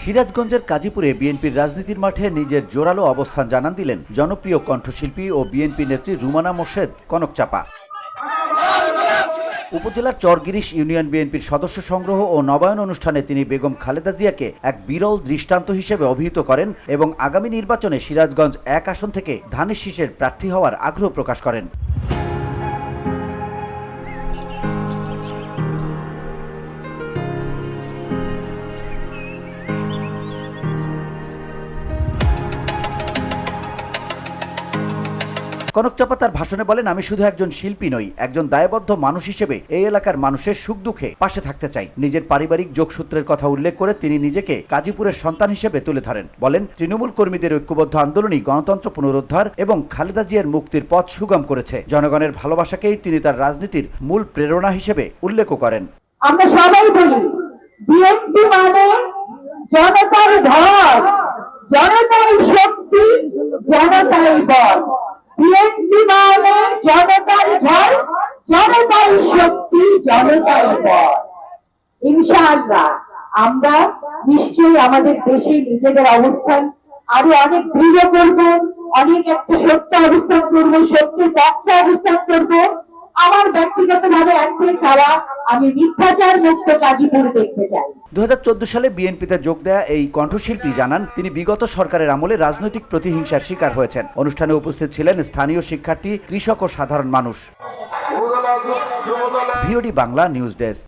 সিরাজগঞ্জের কাজীপুরে বিএনপির রাজনীতির মাঠে নিজের জোরালো অবস্থান জানান দিলেন জনপ্রিয় কণ্ঠশিল্পী ও বিএনপি নেত্রী রুমানা মোর্শেদ কনকচাপা। উপজেলার চরগিরিশ ইউনিয়ন বিএনপির সদস্য সংগ্রহ ও নবায়ন অনুষ্ঠানে তিনি বেগম খালেদা জিয়াকে এক বিরল দৃষ্টান্ত হিসেবে অভিহিত করেন এবং আগামী নির্বাচনে সিরাজগঞ্জ ১ আসন থেকে ধানের শীষের প্রার্থী হওয়ার আগ্রহ প্রকাশ করেন। কনকচাপা তার ভাষণে বলেন, আমি শুধু একজন শিল্পী নই, একজন দায়বদ্ধ মানুষ হিসেবে এই এলাকার মানুষের সুখ দুঃখে পাশে থাকতে চাই। নিজের পারিবারিক যোগসূত্রের কথা উল্লেখ করে তিনি নিজেকে গাজীপুরের সন্তান হিসেবে তুলে ধরেন। বলেন, তৃণমূল কর্মীদের ঐক্যবদ্ধ আন্দোলনই গণতন্ত্র পুনরুদ্ধার এবং খালেদা জিয়ার মুক্তির পথ সুগম করেছে। জনগণের ভালোবাসাকেই তিনি তার রাজনীতির মূল প্রেরণা হিসেবে উল্লেখ করেন। আমরা সবাই বলি বিএনপি মানে জনতার ঢল, জনতার শক্তি, জনতার বল। বিএনপি মানে জনতার ঢল, জনতার শক্তি, জনতার বল। ইনশাআল্লাহ আমরা নিশ্চয়ই আমাদের দেশে নিজেদের অবস্থান আরো অনেক দৃঢ় করব, অনেক একটা সত্য অবস্থান করব, সত্যের পক্ষে অবস্থান করব। আমার ব্যক্তিগতভাবে একটাই চাওয়া, আমি মিথ্যাচার মুক্ত গাজীপুর দেখতে চাই। 2014 সালে বিএনপিতে যোগ দেয়া এই কণ্ঠশিল্পী জানান, তিনি বিগত সরকারের আমলে রাজনৈতিক প্রতিহিংসার শিকার হয়েছেন। অনুষ্ঠানে উপস্থিত ছিলেন স্থানীয় শিক্ষার্থী, কৃষক ও সাধারণ মানুষ। VOD Bangla news desk.